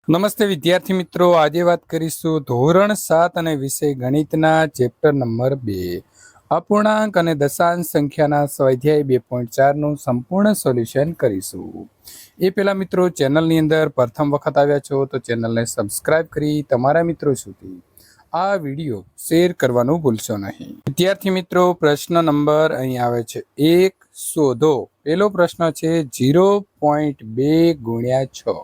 નમસ્તે વિદ્યાર્થી મિત્રો, આજે વાત કરીશું ધોરણ 7 અને વિષય ગણિતના ચેપ્ટર નંબર 2 અપૂર્ણાંક અને દશાંશ સંખ્યાના સ્વાધ્યાય 2.4 નું સંપૂર્ણ સોલ્યુશન કરીશું। એ પહેલા મિત્રો, ચેનલની અંદર પ્રથમ વખત આવ્યા છો તો ચેનલને સબસ્ક્રાઇબ કરી તમારા મિત્રો સુધી આ વિડીયો શેર કરવાનું ભૂલશો નહીં। વિદ્યાર્થી મિત્રો, પ્રશ્ન નંબર અહીં આવે છે 1 શોધો। પહેલો પ્રશ્ન છે 0.2 ગુણ્યા 6।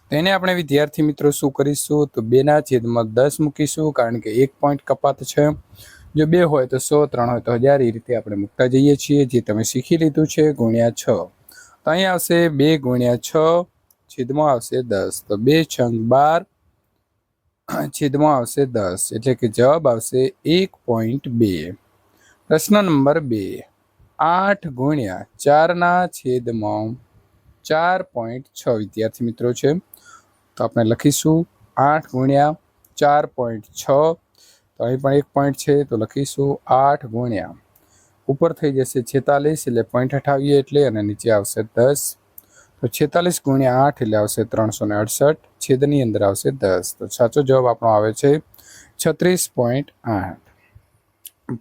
તેને આપણે વિદ્યાર્થી મિત્રો શું કરીશું તો 2/10 મૂકીશું, કારણ કે 1 પોઈન્ટ કપાત છે। જો 2 હોય તો 100, 3 હોય તો 1000, એ રીતે આપણે મૂકતા જઈએ છીએ, જે તમે શીખી લીધું છે। ગુણ્યા 6 તો અહીં આવશે 2 ગુણ્યા 6 છેદમાં આવશે 10, તો 2 છંગ 12 છેદમાં આવશે 10, એટલે કે જવાબ આવશે 1.2। પ્રશ્ન નંબર 2 8 ગુણ્યા 4 ના છેદમાં 4.6 વિદ્યાર્થી મિત્રો છે, તો આપણે લખીશું 8 ગુણ્યા 4.6, તો અહીં પણ 1 પોઈન્ટ છે તો લખીશું 8 ગુણ્યા ઉપર થઈ જશે 46, એટલે પોઈન્ટ હટાવીએ એટલે, અને નીચે આવશે 10, તો 46 ગુણ્યા 8 એટલે આવશે 368, છેદની અંદર આવશે 10, તો સાચો જવાબ આપણો આવે છે 36.8।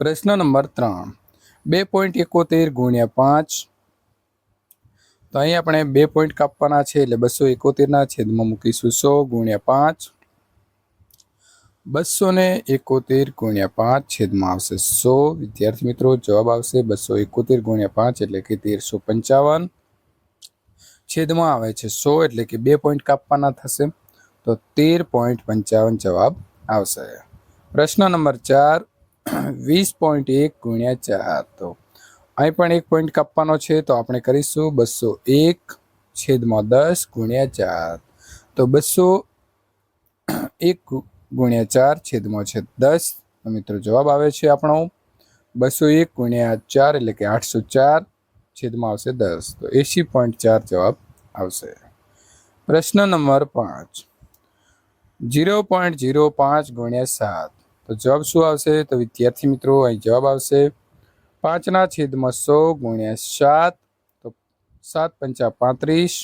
પ્રશ્ન નંબર 3 2.71 ગુણ્યા 5, તો અહીં આપણે 2 પોઈન્ટ કાપવાના છે, એટલે 271 ના છેદમાં મૂકીશું 100 ગુણ્યા 5, 271 ગુણ્યા 5 છેદમાં આવશે 100। વિદ્યાર્થી મિત્રો, જવાબ આવશે 271 ગુણ્યા 5 એટલે કે 1355, છેદમાં આવે છે 100, એટલે કે 2 પોઈન્ટ કાપવાના થશે, તો 13.55 જવાબ આવશે। પ્રશ્ન નંબર 4 20.1 ગુણ્યા 4, તો અહીં પણ 1 પોઈન્ટ કાપવાનો છે, તો આપણે કરીશું 201 છેદમાં 10 ગુણ્યા 4, તો 201 ગુણ્યા 4 છેદમાં છે 10, તો મિત્રો જવાબ આવે છે આપણો 201 ગુણ્યા 4 એટલે કે 804, છેદમાં આવશે 10, તો 80.4 જવાબ આવશે। પ્રશ્ન નંબર 5 0.05 ગુણ્યા 7, તો જવાબ શું આવશે તો વિદ્યાર્થી મિત્રો, અહીં જવાબ આવશે 5 ના છેદમાં 100 ગુણ્યા 7, તો 7 પંચા 35,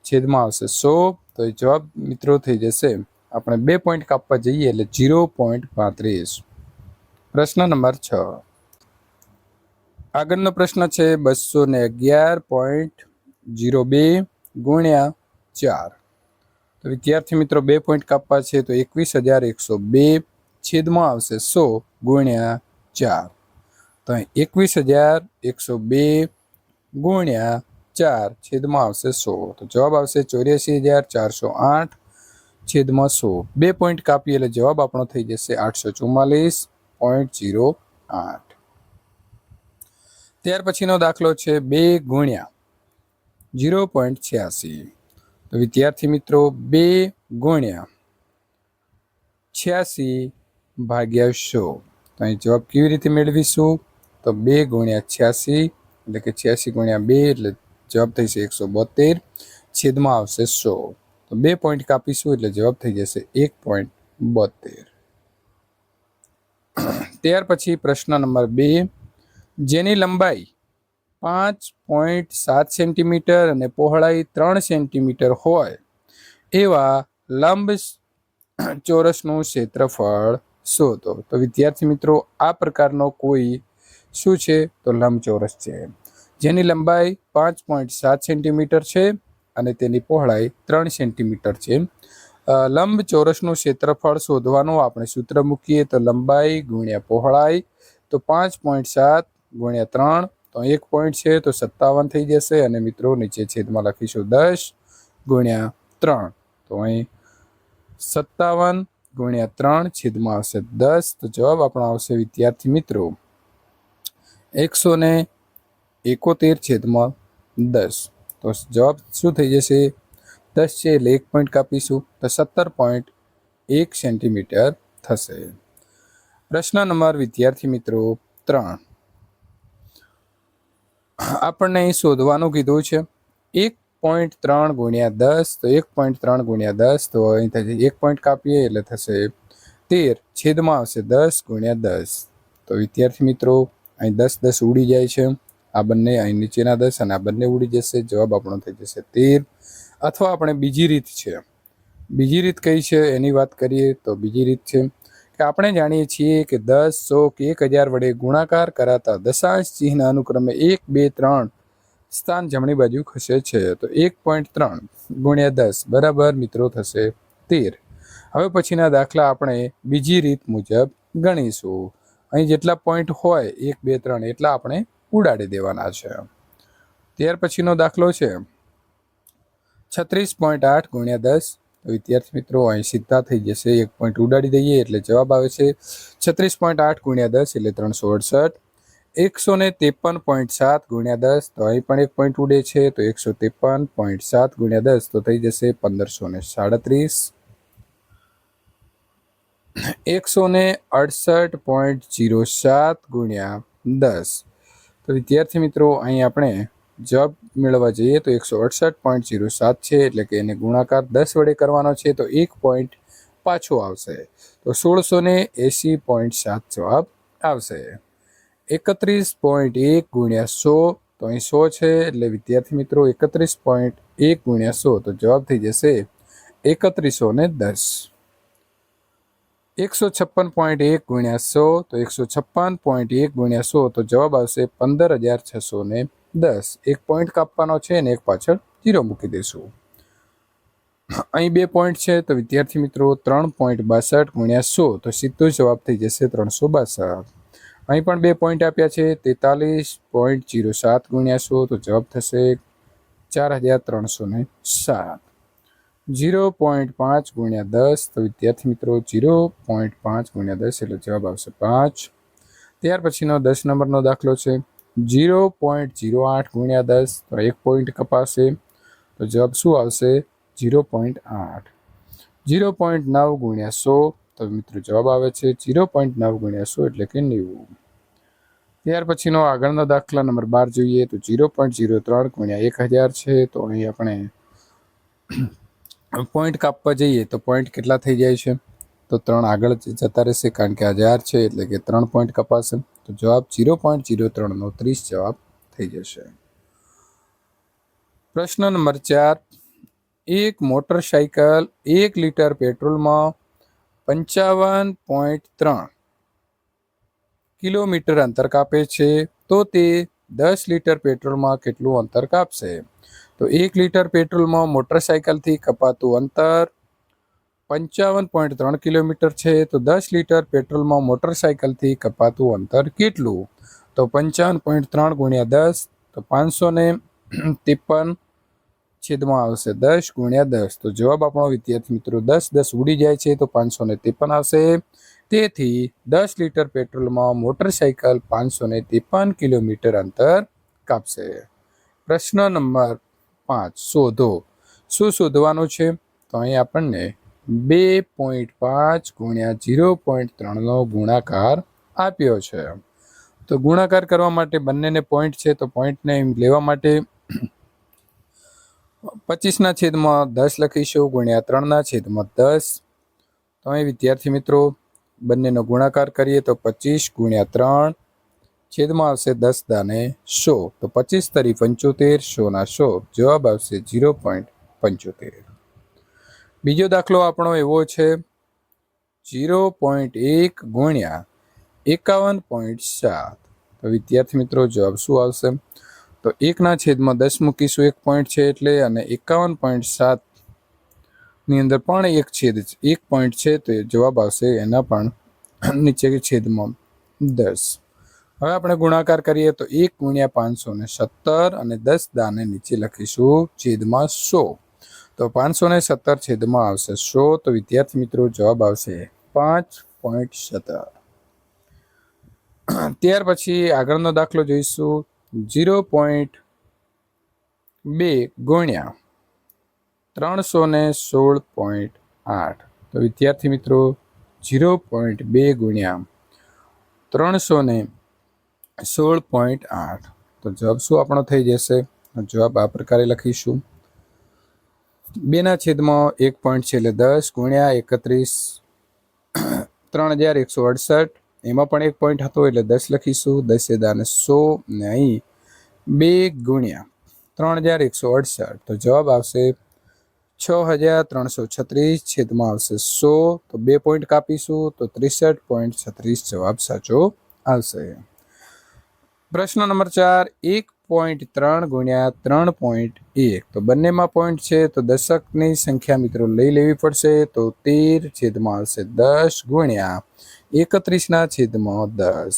છેદમાં આવશે 100, તો એ જવાબ મિત્રો થઈ જશે, આપણે 2 પોઈન્ટ કાપવા જઈએ એટલે 0.35। પ્રશ્ન નંબર 6 આગળનો પ્રશ્ન છે 211.02 ગુણ્યા 4, તો વિદ્યાર્થી મિત્રો 2 પોઈન્ટ કાપવા છે, તો 21,102 છેદમાં આવશે 100 ગુણ્યા 4, તો 21,102 ગુણ્યા 4 છેદમાં આવશે 100, તો જવાબ આવશે 84,408 છેદમાં 100। 2 પોઈન્ટ કાપીએ એટલે જવાબ આપણો થઈ જશે 844.08। ત્યાર પછીનો દાખલો છે 2 ગુણ્યા 0.86, તો વિદ્યાર્થી મિત્રો 2 ગુણ્યા 86 ભાગ્યા 100, તો અહીં જવાબ કેવી રીતે મેળવીશું તો 2 ગુણ્યા 86 એટલે કે 86 ગુણ્યા 2 એટલે જવાબ થશે 172, છેદમાં આવશે 100, તો 2 પોઈન્ટ કાપીશું એટલે જવાબ થઈ જશે 1.72। ત્યાર પછી પ્રશ્ન નંબર 2 જેની લંબાઈ 5.7 સેન્ટીમીટર અને પહોળાઈ 3 સેન્ટીમીટર હોય એવા લંબ ચોરસનું ક્ષેત્રફળ શોધો। તો વિદ્યાર્થી મિત્રો, આ પ્રકારનો કોઈ શું છે તો લંબચોરસ છે, જેની લંબાઈ 5.7 સેન્ટીમીટર છે અને તેની પહોળાઈ 3 સેન્ટીમીટર છે। લંબચોરસનું ક્ષેત્રફળ શોધવાનું આપણે સૂત્ર મૂકીએ તો લંબાઈ ગુણ્યા પહોળાઈ, તો 5.7 ગુણ્યા 3, તો 1 પોઈન્ટ છે તો 57 થઈ જશે, અને મિત્રો નીચે છેદમાં લખીશું 10 ગુણ્યા 3, તો અહીં 57 ગુણ્યા 3 છેદમાં આવશે 10, તો જવાબ આપણો આવશે વિદ્યાર્થી મિત્રો 171 છેદમાં 10, તો જવાબ શું થઈ જશે 10 છે એટલે 1 પોઈન્ટ કાપીશું, તો 17.1 સેન્ટીમીટર થશે। પ્રશ્ન નંબર વિદ્યાર્થી મિત્રો 3 આપણને અહીં શોધવાનું કીધું છે 1.3 ગુણ્યા 10, તો 1.3 ગુણ્યા 10, તો અહીં થશે 1 પોઈન્ટ કાપીએ એટલે થશે 13, છેદમાં આવશે 10 ગુણ્યા 10, તો વિદ્યાર્થી મિત્રો અહીં 10 ઉડી જાય છે, આ બંને અહીં નીચેના 10 અને આ બંને ઉડી જશે, જવાબ આપણો થઈ જશે 13। અથવા આપણે બીજી રીત છે બીજી રીત કઈ છે એની વાત કરીએ તો બીજી રીત છે કે આપણે જાણીએ છીએ કે 10, 100 કે 1000 વડે ગુણાકાર કરાતા દશાંશ ચિહ્ન અનુક્રમે 1, 2, 3 સ્થાન જમણી બાજુ ખસે છે. તો 1.3 ગુણ્યા 10 બરાબર મિત્રો થશે 13. હવે પછીના દાખલા આપણે બીજી રીત મુજબ ગણીશું. અહીં જેટલા પોઈન્ટ હોય 1, 2, 3 એટલા આપણે ઉડાડી દેવાના છે. ત્યાર પછીનો દાખલો છે 36.8 ગુણ્યા 10. તો વિદ્યાર્થી મિત્રો અહીં સીધા થઈ જશે, એક પોઈન્ટ ઉડાડી દઈએ એટલે જવાબ આવે છે 36.8 ગુણ્યા 10 એટલે 368. 153.7 ગુણ્યા 10. તો અહીં પણ એક પોઈન્ટ ઉડે છે તો 153.7 ગુણ્યા 10 તો થઈ જશે 1537. 168.07 ગુણ્યા 10. તો વિદ્યાર્થી મિત્રો અહીં આપણે જવાબ મેળવવા જઈએ તો 168.07 છે, એટલે કે એને ગુણાકાર 10 વડે કરવાનો છે તો એક પોઈન્ટ પાછો આવશે તો 1680.7 જવાબ આવશે. 31.1 ગુણ્યા 100. તો અહીં 100 છે એટલે વિદ્યાર્થી મિત્રો 31.1 ગુણ્યા 100 તો જવાબ થઈ જશે 3110. 156.1 ગુણ્યા 100. તો 156.1 ગુણ્યા 100 તો જવાબ આવશે 15610. એક પોઈન્ટ કાપવાનો છે અને એક પાછળ 0 મૂકી દઈશું. અહીં 2 પોઈન્ટ છે તો વિદ્યાર્થી મિત્રો 3.62 ગુણ્યા 100 તો સીધો જવાબ થઈ જશે 362. અહીં પણ 2 પોઈન્ટ આપ્યા છે 43.07 ગુણ્યા 100 તો જવાબ થશે 4307. 0.5 ગુણ્યા 10. તો વિદ્યાર્થી મિત્રો 0.5 ગુણ્યા 10 એટલે જવાબ આવશે 5. ત્યાર પછીનો 10 નંબરનો દાખલો છે 0.08 ગુણ્યા 10. તો એક પોઈન્ટ કપાશે તો જવાબ શું આવશે 0.8. 0.9 ગુણ્યા 100. તો મિત્રો જવાબ આવે છે 0.9 ગુણ્યા 100 એટલે કે 90. ત્યાર પછીનો આગળનો દાખલા નંબર 12 જોઈએ તો 0.03 ગુણ્યા 1000 છે. તો અહીં આપણે પોઈન્ટ કાપવા જઈએ તો પોઈન્ટ કેટલા થઈ જાય છે તો 3 આગળ જતા રહેશે, કારણ કે આ 1000 છે એટલે કે 3 પોઈન્ટ કપાશે તો જવાબ 0.03 નો 30 જવાબ થઈ જશે. પ્રશ્ન નંબર 4. એક મોટરસાયકલ 1 લીટર પેટ્રોલમાં 55.3 કિલોમીટર અંતર કાપે છે તો તે 10 લીટર પેટ્રોલમાં કેટલું અંતર કાપશે? તો 1 લીટર પેટ્રોલમાં મોટરસાયકલથી કપાતું અંતર 55.3 કિલોમીટર છે તો 10 લીટર પેટ્રોલમાં મોટરસાયકલથી કપાતું અંતર કેટલું? તો 55.3 ગુણ્યા 10 તો 553 છેદમાં આવશે 10 ગુણ્યા 10. તો જવાબ આપણો વિદ્યાર્થી મિત્રો 10 ઉડી જાય છે તો 553 આવશે. તેથી 10 લીટર પેટ્રોલમાં મોટરસાયકલ 553 કિલોમીટર અંતર કાપશે. પ્રશ્ન નંબર 5. શોધો. શું શોધવાનું છે? તો અહીં આપણને 2.5 ગુણ્યા 0.3 નો ગુણાકાર આપ્યો છે. તો ગુણાકાર કરવા માટે બંનેને પોઈન્ટ છે તો પોઈન્ટને લેવા માટે 25/10 લખીશું ગુણ્યા 3/10. તો અહીં વિદ્યાર્થી મિત્રો બંનેનો ગુણાકાર કરીએ તો 25 ગુણ્યા 3 છેદમાં આવશે 10 દાને 100. તો 25 તરી 75, 100 ના 100 જવાબ આવશે 0.75. બીજો દાખલો આપણો એવો છે 0.1 ગુણ્યા 51.7. તો વિદ્યાર્થી મિત્રો જવાબ શું આવશે? તો 1/10 મૂકીશું, એક પોઈન્ટ છે એટલે, અને 51.7 ની અંદર પણ એક પોઈન્ટ છે તો જવાબ આવશે એના પણ નીચે છેદમાં 10. હવે આપણે ગુણાકાર કરીએ તો 1 ગુણ્યા 517 અને 10 દાને નીચે લખીશું છેદમાં 100. તો 517 છેદમાં આવશે 100. તો વિદ્યાર્થી મિત્રો જવાબ આવશે 5.17. ત્યાર પછી આગળનો દાખલો જોઈશું 0.2 ગુણ્યા 316.8. તો વિદ્યાર્થી મિત્રો 0.2 ગુણ્યા 316.8 તો જવાબ શું આપણો થઈ જશે? જવાબ આ પ્રકારે લખીશું 2/1 પોઈન્ટ છે એટલે 10 ગુણ્યા 31 3168. એમાં પણ એક પોઈન્ટ હતો એટલે 10 લખીશું, 10 દાને 100 ને અહીં 2 ગુણ્યા 3168 તો જવાબ આવશે 6336 છેદમાં આવશે 100, તો 2 પોઈન્ટ કાપીશું તો 63.36 જવાબ સાચો આવશે. પ્રશ્ન નંબર 4, 1.3 ગુણ્યા 3.1, તો બંનેમાં પોઈન્ટ છે તો દશકની સંખ્યા મિત્રો લઈ લેવી પડશે. તો 13 છેદમાં આવશે 10 ગુણ્યા 31 છેદમાં 10,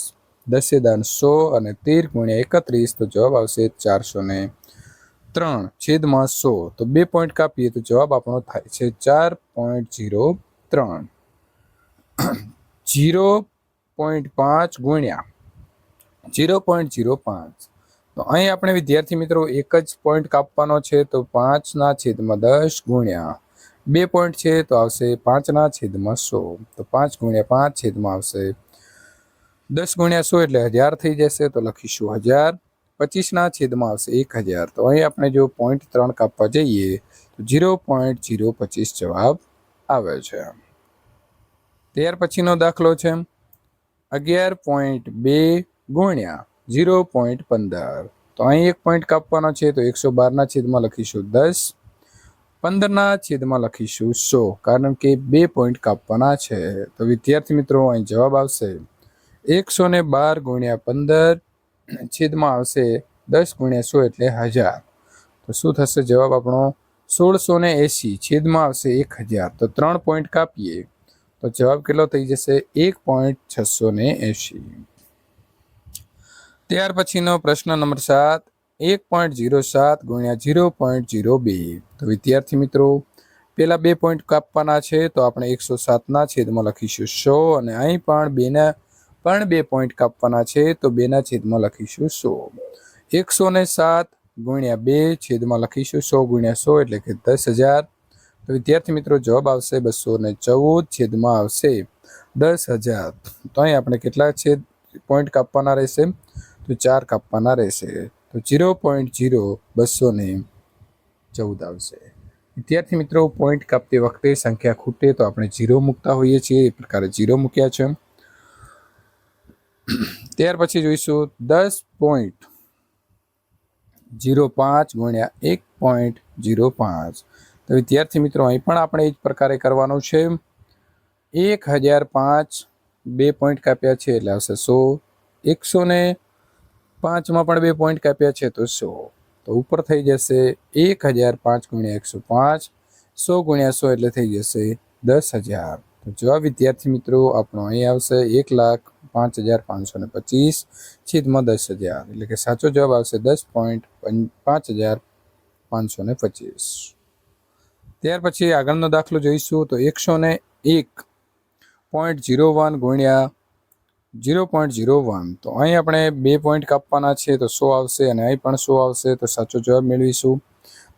10 દાન 100 અને 13 ગુણ્યા 31, તો જવાબ આવશે 403 છેદમાં 100, તો 2 પોઈન્ટ કાપીએ તો જવાબ આપણો થાય છે 4.03. 0.5 ગુણ્યા 0.05, તો અહીં આપણે વિદ્યાર્થી મિત્રો એક જ પોઈન્ટ કાપવાનો છે. તો 5/10 ગુણ્યા 2 પોઈન્ટ છે તો આવશે 5/100, તો 5 ગુણ્યા 5 છેદમાં આવશે 10 ગુણ્યા 100 એટલે 1000 થઈ જશે, તો લખીશું 1000. 25 છેદમાં આવશે 1000, તો અહીં આપણે જો 0.3 કાપવા જઈએ તો 0.025 જવાબ આવે છે. ત્યાર પછીનો દાખલો છે 11.2 ગુણ્યા 0.15, તો અહીં એક પોઈન્ટ કાપવાનો છે તો 112 છેદમાં લખીશું 10, 15 છેદમાં લખીશું 100, કારણ કે 2 પોઈન્ટ કાપવાના છે. તો વિદ્યાર્થી મિત્રો અહીં જવાબ આવશે 112 ગુણ્યા 15 છેદમાં આવશે 10 ગુણ્યા 100 એટલે 1000, તો શું થશે જવાબ આપણો 1680 છેદમાં આવશે 1000, તો 3 પોઈન્ટ કાપીએ તો જવાબ કેટલો થઈ જશે 1.680. ત્યાર પછીનો પ્રશ્ન નંબર 7, 1.07 ગુણ્યા 0.02, તો વિદ્યાર્થી મિત્રો પેલા 2 પોઈન્ટ કાપવાના છે તો આપણે 107 છેદમાં લખીશું 100, અને અહીં પણ 2 પોઈન્ટ કાપવાના છે તો 2 છેદમાં લખીશું 100. 107 ગુણ્યા 2 છેદમાં લખીશું 100 ગુણ્યા 100 એટલે કે 10,000, તો વિદ્યાર્થી મિત્રો જવાબ આવશે 214 છેદમાં આવશે 10,000. તો અહીં આપણે કેટલા છેદ પોઈન્ટ કાપવાના રહેશે તો 4 કાપવાના રહેશે, તો 0.0214 આવશે. વિદ્યાર્થી મિત્રો પોઈન્ટ કાપતી વખતે સંખ્યા ખૂટે તો આપણે 0 મૂકતા હોઈએ છીએ, એ પ્રકારે 0 મૂક્યા છે. ત્યાર પછી જોઈશું 10.05 ગુણ્યા 1.05, તો વિદ્યાર્થી મિત્રો અહીં પણ આપણે એ જ પ્રકારે કરવાનું છે. 1005 2 પોઈન્ટ કાપ્યા છે એટલે આવશે 100, 105માં પણ 2 પોઈન્ટ કાપ્યા છે તો 100, તો ઉપર થઈ જશે 1005 ગુણ્યા 105, 100 ગુણ્યા 100 એટલે થઈ જશે 10,000. તો જવાબ વિદ્યાર્થી મિત્રો આપણો અહીં આવશે 1,05,525 છેદમાં 10,000, એટલે કે સાચો જવાબ આવશે 10.5525. ત્યાર પછી આગળનો દાખલો જોઈશું તો 101.01 ગુણ્યા 0.01, તો અહીં આપણે 2 પોઈન્ટ કાપવાના છે તો 100 આવશે, અને અહીં પણ 100 આવશે, તો સાચો જવાબ મેળવીશું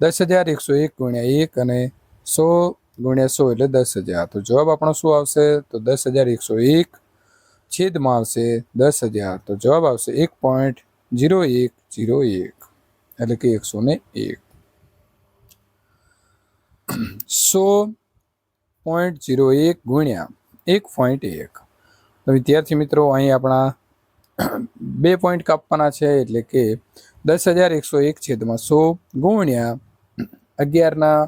10,101 ગુણ્યા 1 અને 100 ગુણ્યા 100 એટલે 10,000, તો જવાબ આપણો શું આવશે તો 10,101 છેદમાં આવશે 10,000, તો જવાબ આવશે 1.0101 એટલે કે 101. 100.01 ગુણ્યા 1.1, તો વિદ્યાર્થી મિત્રો અહીં આપણા 2 પોઈન્ટ કાપવાના છે એટલે કે 10,101 છેદમાં 100 ગુણ્યા 11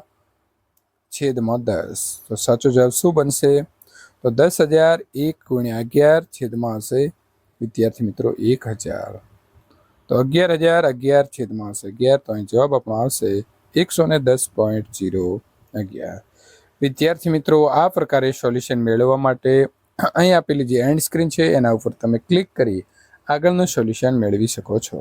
છેદમાં 10, તો સાચો જવાબ શું બનશે તો 10,001 ગુણ્યા 11 છેદમાં આવશે વિદ્યાર્થી મિત્રો 1,000, તો 11,011 છેદમાં આવશે 11, તો અહીં જવાબ આપણો આવશે 110.011. વિદ્યાર્થી મિત્રો આ પ્રકારે સોલ્યુશન મેળવવા માટે અહીં આપેલી જે એન્ડ સ્ક્રીન છે એના ઉપર તમે ક્લિક કરી આગળનું સોલ્યુશન મેળવી શકો છો.